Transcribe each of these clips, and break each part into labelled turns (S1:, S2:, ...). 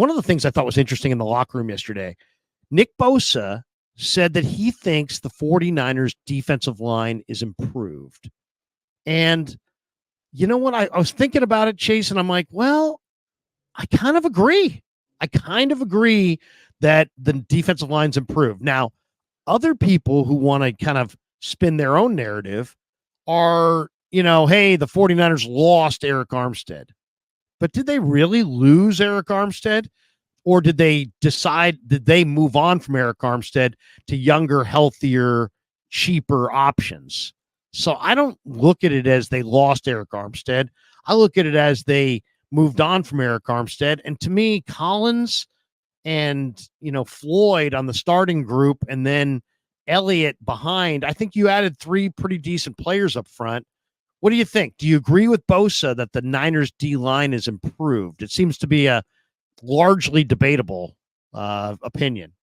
S1: one of the things I thought was interesting in the locker room yesterday, Nick Bosa said that he thinks the 49ers defensive line is improved. And you know what? I was thinking about it, Chase, and I'm like, well, I kind of agree. That the defensive line's improved. Now, other people who want to kind of spin their own narrative are, hey, the 49ers lost Eric Armstead. But did they really lose Eric Armstead? Or did they move on from Eric Armstead to younger, healthier, cheaper options? So I don't look at it as they lost Eric Armstead. I look at it as they moved on from Eric Armstead. And to me, Collins and, Floyd on the starting group and then Elliott behind, I think you added 3 pretty decent players up front. What do you think? Do you agree with Bosa that the Niners D-line is improved? It seems to be a largely debatable opinion.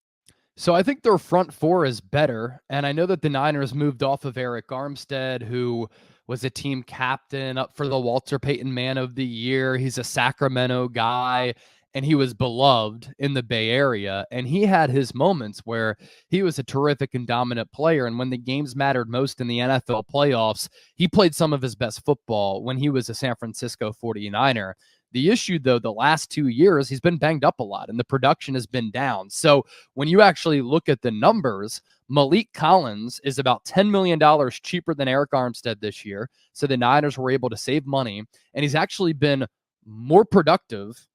S2: So I think their front 4 is better. And I know that the Niners moved off of Eric Armstead, who was a team captain up for the Walter Payton Man of the Year. He's a Sacramento guy, and he was beloved in the Bay Area. And he had his moments where he was a terrific and dominant player. And when the games mattered most in the NFL playoffs, he played some of his best football when he was a San Francisco 49er. The issue, though, the last 2 years, he's been banged up a lot and the production has been down. So when you actually look at the numbers, Malik Collins is about $10 million cheaper than Eric Armstead this year. So the Niners were able to save money, and he's actually been more productive,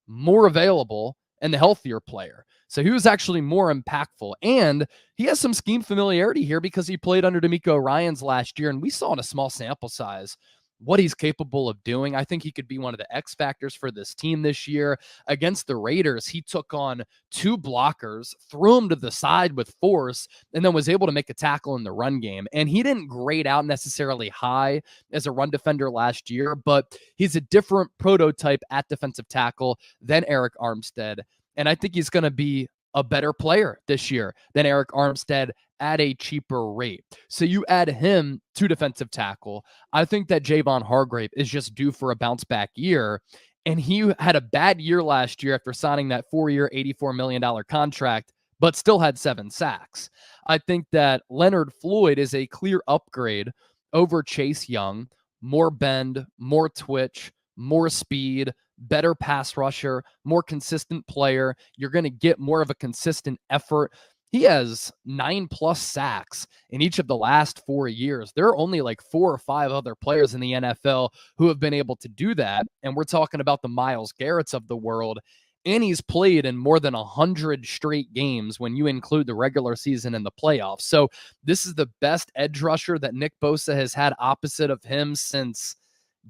S2: more available, and the healthier player. So he was actually more impactful. And he has some scheme familiarity here because he played under D'Amico Ryans last year, and we saw in a small sample size what he's capable of doing. I think he could be one of the X factors for this team this year. Against the Raiders, he took on 2 blockers, threw them to the side with force, and then was able to make a tackle in the run game. And he didn't grade out necessarily high as a run defender last year, but he's a different prototype at defensive tackle than Eric Armstead. And I think he's going to be a better player this year than Eric Armstead at a cheaper rate. So you add him to defensive tackle. I think that Javon Hargrave is just due for a bounce back year. And he had a bad year last year after signing that 4-year, $84 million contract, but still had 7 sacks. I think that Leonard Floyd is a clear upgrade over Chase Young. More bend, more twitch, more speed, better pass rusher, more consistent player. You're going to get more of a consistent effort. He has 9+ sacks in each of the last 4 years. There are only like 4 or 5 other players in the NFL who have been able to do that. And we're talking about the Myles Garretts of the world. And he's played in more than 100 straight games when you include the regular season and the playoffs. So this is the best edge rusher that Nick Bosa has had opposite of him since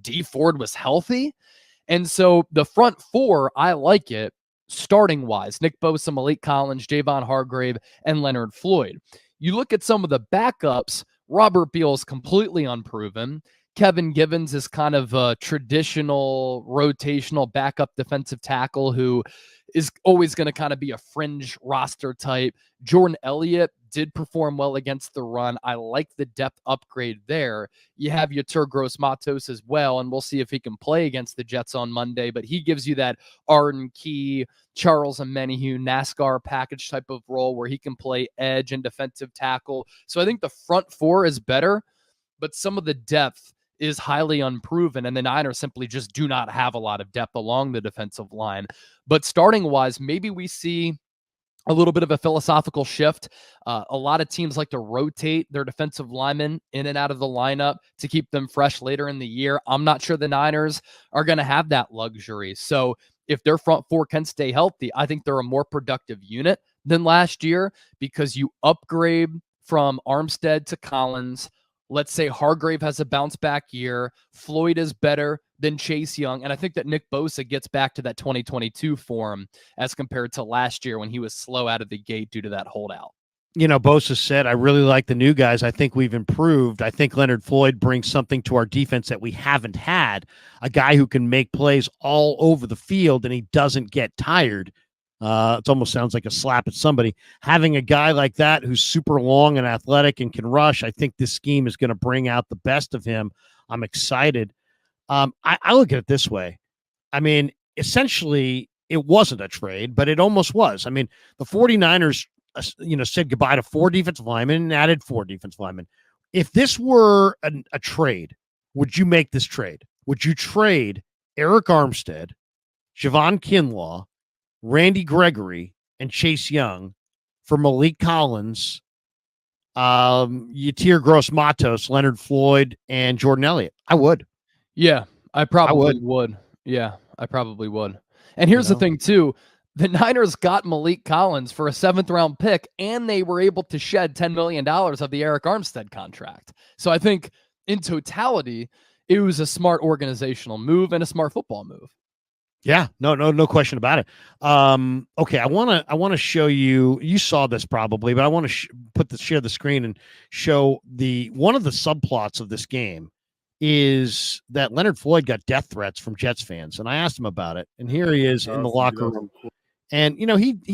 S2: Dee Ford was healthy. And so the front 4, I like it. Starting wise, Nick Bosa, Malik Collins, Javon Hargrave, and Leonard Floyd. You look at some of the backups, Robert Beal is completely unproven. Kevin Givens is kind of a traditional rotational backup defensive tackle who is always going to kind of be a fringe roster type. Jordan Elliott did perform well against the run. I like the depth upgrade there. You have Yetur Gross-Matos as well, and we'll see if he can play against the Jets on Monday, but he gives you that Arden Key, Charles Omenihu, NASCAR package type of role where he can play edge and defensive tackle. So I think the front 4 is better, but some of the depth is highly unproven, and the Niners simply just do not have a lot of depth along the defensive line. But starting-wise, maybe we see a little bit of a philosophical shift. A lot of teams like to rotate their defensive linemen in and out of the lineup to keep them fresh later in the year. I'm not sure the Niners are going to have that luxury. So if their front 4 can stay healthy, I think they're a more productive unit than last year because you upgrade from Armstead to Collins. Let's say Hargrave has a bounce back year. Floyd is better than Chase Young. And I think that Nick Bosa gets back to that 2022 form as compared to last year when he was slow out of the gate due to that holdout.
S1: Bosa said, I really like the new guys. I think we've improved. I think Leonard Floyd brings something to our defense that we haven't had. A guy who can make plays all over the field and he doesn't get tired. It almost sounds like a slap at somebody. Having a guy like that who's super long and athletic and can rush, I think this scheme is going to bring out the best of him. I'm excited. I look at it this way. I mean, essentially, it wasn't a trade, but it almost was. I mean, the 49ers, said goodbye to 4 defensive linemen and added 4 defensive linemen. If this were a trade, would you make this trade? Would you trade Eric Armstead, Javon Kinlaw, Randy Gregory, and Chase Young for Malik Collins, Yatir Gross-Matos, Leonard Floyd, and Jordan Elliott? I would.
S2: Yeah, I probably would. Yeah, I probably would. And here's the thing, too. The Niners got Malik Collins for a 7th-round pick, and they were able to shed $10 million of the Eric Armstead contract. So I think in totality, it was a smart organizational move and a smart football move.
S1: Yeah, no question about it. Okay, I want to show you. You saw this probably, but I want to share the screen and show one of the subplots of this game is that Leonard Floyd got death threats from Jets fans, and I asked him about it. And here he is in the locker room, and he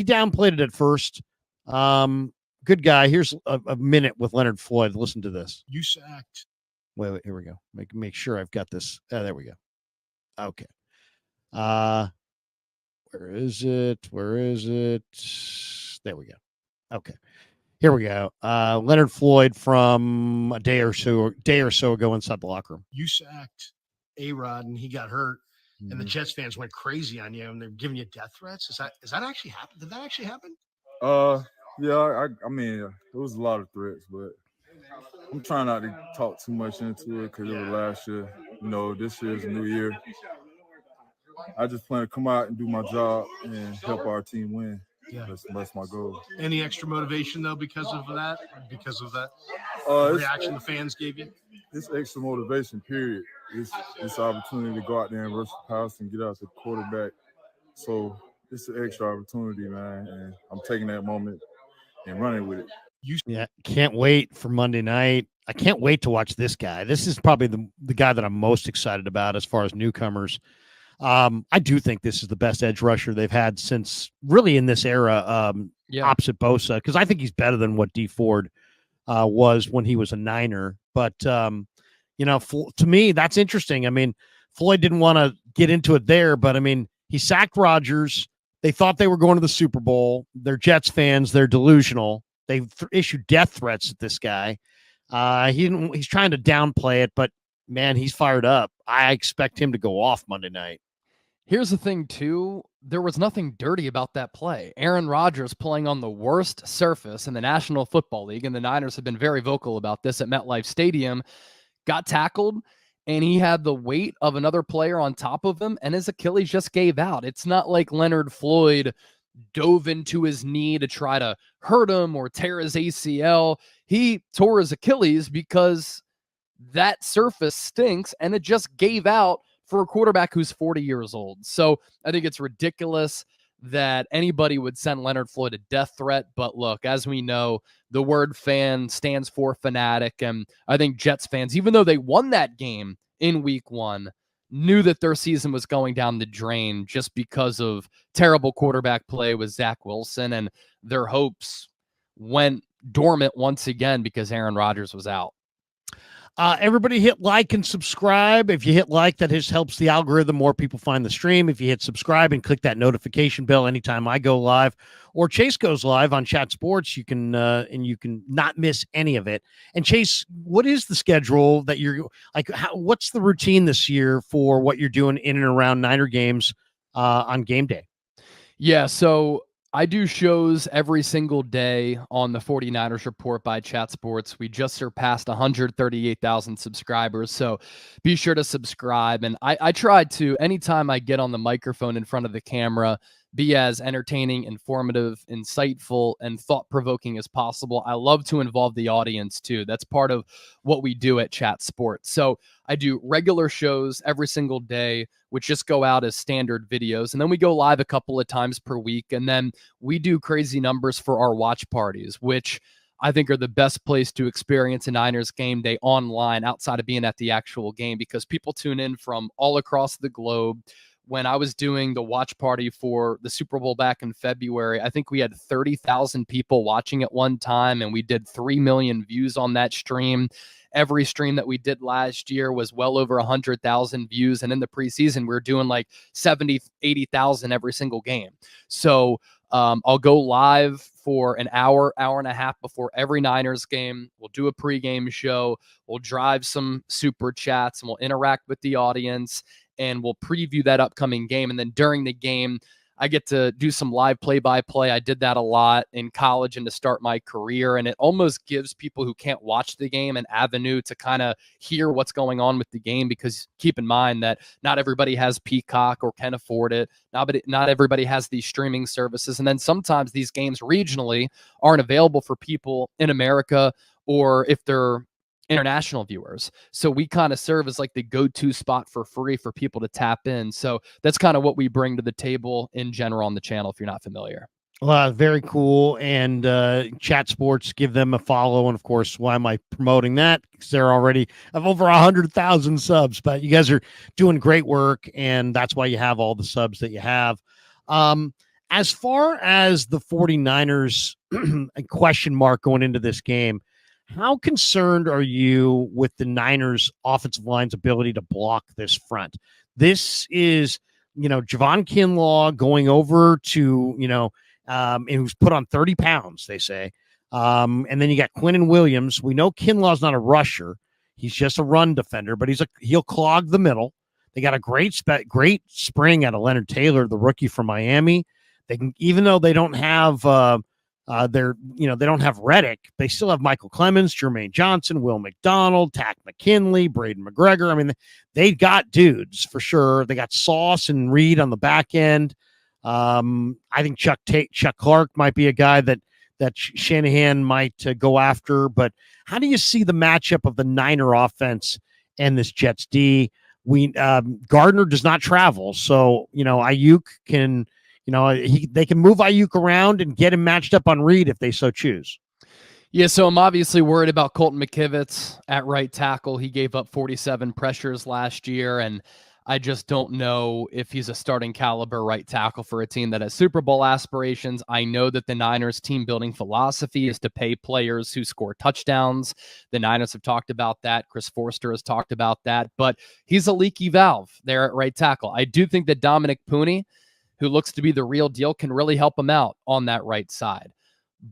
S1: downplayed it at first. Good guy. Here's a minute with Leonard Floyd. Listen to this.
S3: You sacked.
S1: Wait, here we go. Make sure I've got this. There we go. Okay. Where is it? There we go. Okay. Here we go. Leonard Floyd from a day or so ago inside the locker room.
S3: You sacked A-Rod and he got hurt, and the Jets fans went crazy on you and they're giving you death threats. Is that actually happen? Did that actually happen?
S4: Yeah, I mean, it was a lot of threats, but I'm trying not to talk too much into it because it was last year. This year's a new year. I just plan to come out and do my job and help our team win. Yeah, that's my goal.
S3: Any extra motivation though because of that reaction the fans gave you?
S4: It's extra motivation. Period. It's an opportunity to go out there and rush the pass and get out the quarterback. So it's an extra opportunity, man, and I'm taking that moment and running with it.
S1: Yeah, can't wait for Monday night. I can't wait to watch this guy. This is probably the guy that I'm most excited about as far as newcomers. I do think this is the best edge rusher they've had since really in this era, opposite Bosa, because I think he's better than what D Ford was when he was a Niner. But, to me, that's interesting. I mean, Floyd didn't want to get into it there, but I mean, he sacked Rodgers. They thought they were going to the Super Bowl. They're Jets fans. They're delusional. They issued death threats at this guy. He's trying to downplay it, but man, he's fired up. I expect him to go off Monday night.
S2: Here's the thing, too. There was nothing dirty about that play. Aaron Rodgers playing on the worst surface in the National Football League, and the Niners have been very vocal about this at MetLife Stadium, got tackled, and he had the weight of another player on top of him, and his Achilles just gave out. It's not like Leonard Floyd dove into his knee to try to hurt him or tear his ACL. He tore his Achilles because that surface stinks, and it just gave out for a quarterback who's 40 years old. So I think it's ridiculous that anybody would send Leonard Floyd a death threat. But look, as we know, the word fan stands for fanatic. And I think Jets fans, even though they won that game in week 1, knew that their season was going down the drain just because of terrible quarterback play with Zach Wilson. And their hopes went dormant once again because Aaron Rodgers was out.
S1: Everybody hit like and subscribe. If you hit like, that helps the algorithm. More people find the stream. If you hit subscribe and click that notification bell anytime I go live or Chase goes live on Chat Sports, you can not miss any of it. And Chase, what is the schedule that you're like? What's the routine this year for what you're doing in and around Niner games on game day?
S2: Yeah, so I do shows every single day on the 49ers Report by Chat Sports. We just surpassed 138,000 subscribers, so be sure to subscribe. And I try to, anytime I get on the microphone in front of the camera, be as entertaining, informative, insightful, and thought-provoking as possible. I love to involve the audience, too. That's part of what we do at Chat Sports. So I do regular shows every single day, which just go out as standard videos. And then we go live a couple of times per week. And then we do crazy numbers for our watch parties, which I think are the best place to experience a Niners game day online outside of being at the actual game, because people tune in from all across the globe. when I was doing the watch party for the Super Bowl back in February, I think we had 30,000 people watching at one time, and we did 3 million views on that stream. Every stream that we did last year was well over 100,000 views. And in the preseason, we were doing like 70, 80,000 every single game. So I'll go live for an hour, hour and a half before every Niners game. We'll do a pregame show. We'll drive some super chats and we'll interact with the audience and we'll preview that upcoming game. And then during the game, I get to do some live play-by-play. I did that a lot in college and to start my career. And it almost gives people who can't watch the game an avenue to kind of hear what's going on with the game, because keep in mind that not everybody has Peacock or can afford it. Not everybody has these streaming services. And then sometimes these games regionally aren't available for people in America, or if they're international viewers. So we kind of serve as like the go-to spot for free for people to tap in. So that's kind of what we bring to the table in general on the channel, if you're not familiar.
S1: Well, very cool. And Chat Sports, give them a follow. And of course, why am I promoting that? Because they're already have over 100,000 subs, but you guys are doing great work. And that's why you have all the subs that you have. As far as the 49ers question mark going into this game, how concerned are you with the Niners offensive line's ability to block this front? This is, Javon Kinlaw going over to, and who's put on 30 pounds, they say. And then you got Quinnen Williams. We know Kinlaw's not a rusher. He's just a run defender, but he'll clog the middle. They got a great spring out of Leonard Taylor, the rookie from Miami. They can, even though they don't have, they don't have Reddick, they still have Michael Clemens, Jermaine Johnson, Will McDonald, Tack McKinley, Braden McGregor. I mean, they got dudes for sure. They got Sauce and Reed on the back end. I think Chuck Clark might be a guy that Shanahan might go after. But how do you see the matchup of the Niner offense and this Jets D? Gardner does not travel, so Aiyuk can. They can move Aiyuk around and get him matched up on Reed if they so choose.
S2: Yeah, so I'm obviously worried about Colton McKivitz at right tackle. He gave up 47 pressures last year, and I just don't know if he's a starting caliber right tackle for a team that has Super Bowl aspirations. I know that the Niners team building philosophy is to pay players who score touchdowns. The Niners have talked about that. Chris Forster has talked about that, but he's a leaky valve there at right tackle. I do think that Dominic Puni, who looks to be the real deal, can really help him out on that right side.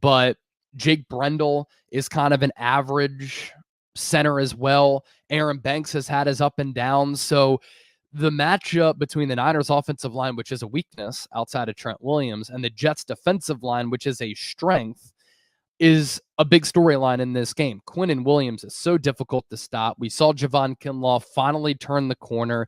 S2: But Jake Brendel is kind of an average center as well. Aaron Banks has had his up and downs. So the matchup between the Niners offensive line, which is a weakness outside of Trent Williams, and the Jets defensive line, which is a strength, is a big storyline in this game. Quinnen Williams is so difficult to stop. We saw Javon Kinlaw finally turn the corner,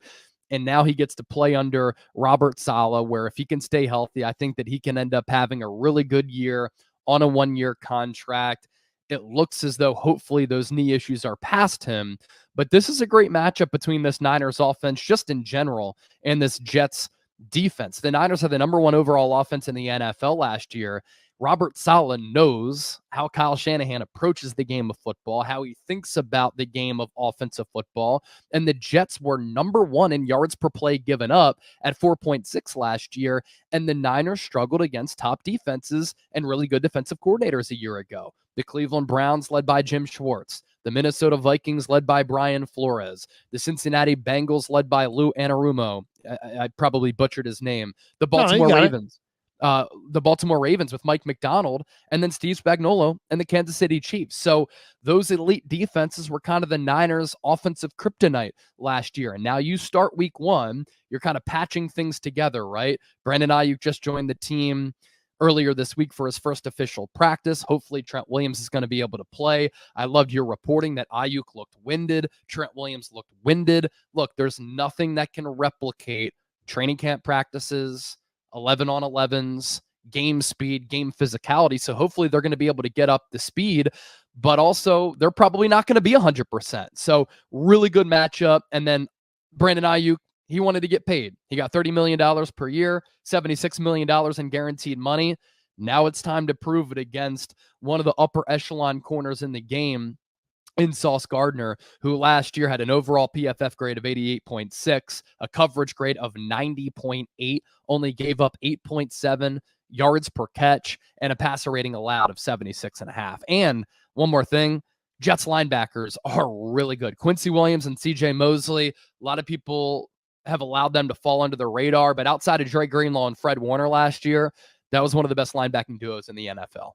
S2: and now he gets to play under Robert Saleh, where if he can stay healthy, I think that he can end up having a really good year on a one-year contract. It looks as though hopefully those knee issues are past him. But this is a great matchup between this Niners offense just in general and this Jets defense. The Niners had the number one overall offense in the NFL last year. Robert Saleh knows how Kyle Shanahan approaches the game of football, how he thinks about the game of offensive football. And the Jets were number one in yards per play given up at 4.6 last year. And the Niners struggled against top defenses and really good defensive coordinators a year ago. The Cleveland Browns led by Jim Schwartz. The Minnesota Vikings led by Brian Flores. The Cincinnati Bengals led by Lou Anarumo. I probably butchered his name. The Baltimore Ravens. The Baltimore Ravens with Mike McDonald, and then Steve Spagnuolo and the Kansas City Chiefs. So those elite defenses were kind of the Niners' offensive kryptonite last year. And now you start week one, you're kind of patching things together, right? Brandon Aiyuk just joined the team earlier this week for his first official practice. Hopefully Trent Williams is going to be able to play. I loved your reporting that Aiyuk looked winded. Trent Williams looked winded. Look, there's nothing that can replicate training camp practices, 11-on-11s, game speed, game physicality. So hopefully they're going to be able to get up the speed, but also they're probably not going to be 100%. So really good matchup. And then Brandon Aiyuk, he wanted to get paid. He got $30 million per year, $76 million in guaranteed money. Now it's time to prove it against one of the upper echelon corners in the game in Sauce Gardner, who last year had an overall PFF grade of 88.6, a coverage grade of 90.8, only gave up 8.7 yards per catch, and a passer rating allowed of 76.5. And one more thing, Jets linebackers are really good. Quincy Williams and CJ Mosley, a lot of people have allowed them to fall under the radar, but outside of Dre Greenlaw and Fred Warner last year, that was one of the best linebacking duos in the NFL.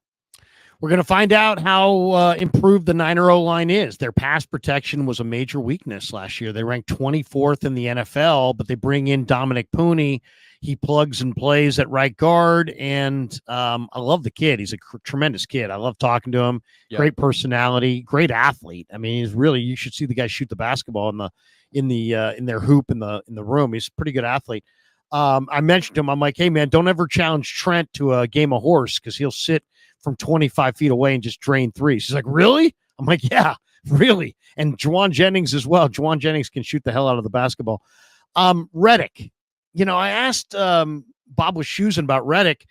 S1: We're going to find out how improved the Niner O-line is. Their pass protection was a major weakness last year. They ranked 24th in the NFL, but they bring in Dominic Pooney. He plugs and plays at right guard, and I love the kid. He's a tremendous kid. I love talking to him. Yep. Great personality, great athlete. I mean, he's really, you should see the guy shoot the basketball in their hoop in the room. He's a pretty good athlete. I mentioned to him, I'm like, hey man, don't ever challenge Trent to a game of horse because he'll sit from 25 feet away and just drain threes. He's like, really? I'm like, yeah, really. And Juwan Jennings as well. Juwan Jennings can shoot the hell out of the basketball. Reddick, I asked Bob Wischusen about Reddick.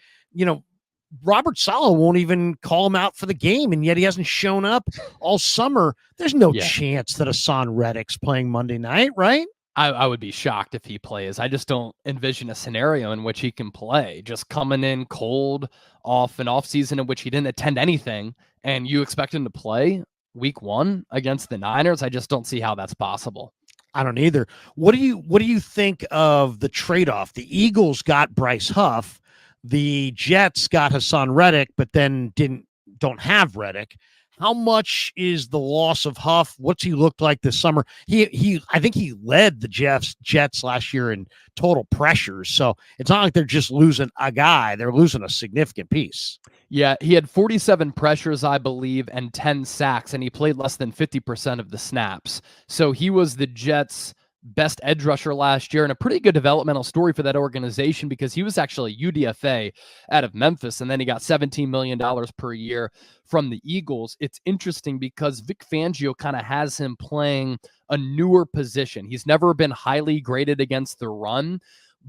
S1: Robert Saleh won't even call him out for the game, and yet he hasn't shown up all summer. There's no chance that Hassan Reddick's playing Monday night, right?
S2: I would be shocked if he plays. I just don't envision a scenario in which he can play. Just coming in cold off an off season in which he didn't attend anything, and you expect him to play week 1 against the Niners. I just don't see how that's possible.
S1: I don't either. What do you think of the trade-off? The Eagles got Bryce Huff, the Jets got Hassan Reddick, but then don't have Reddick. How much is the loss of Huff? What's he looked like this summer? I think he led the Jets last year in total pressures. So it's not like they're just losing a guy; they're losing a significant piece.
S2: Yeah, he had 47 pressures, I believe, and 10 sacks, and he played less than 50% of the snaps. So he was the Jets' best edge rusher last year, and a pretty good developmental story for that organization because he was actually UDFA out of Memphis, and then he got $17 million per year from the Eagles. It's interesting because Vic Fangio kind of has him playing a newer position. He's never been highly graded against the run,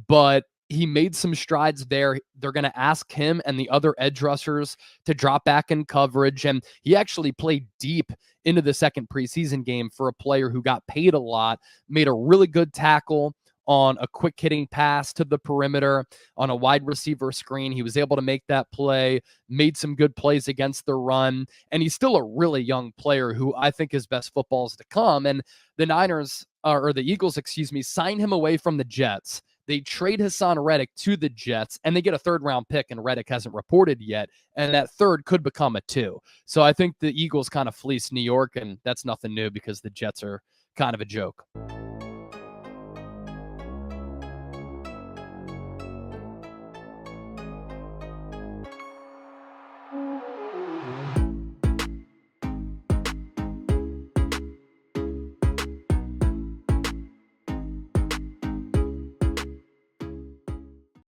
S2: but he made some strides there. They're going to ask him and the other edge rushers to drop back in coverage. And he actually played deep into the second preseason game for a player who got paid a lot, made a really good tackle on a quick hitting pass to the perimeter on a wide receiver screen. He was able to make that play, made some good plays against the run. And he's still a really young player who I think his best football is to come. And the Eagles, sign him away from the Jets. They trade Hassan Reddick to the Jets, and they get a 3rd-round pick, and Reddick hasn't reported yet, and that 3rd could become a 2. So I think the Eagles kind of fleeced New York, and that's nothing new because the Jets are kind of a joke.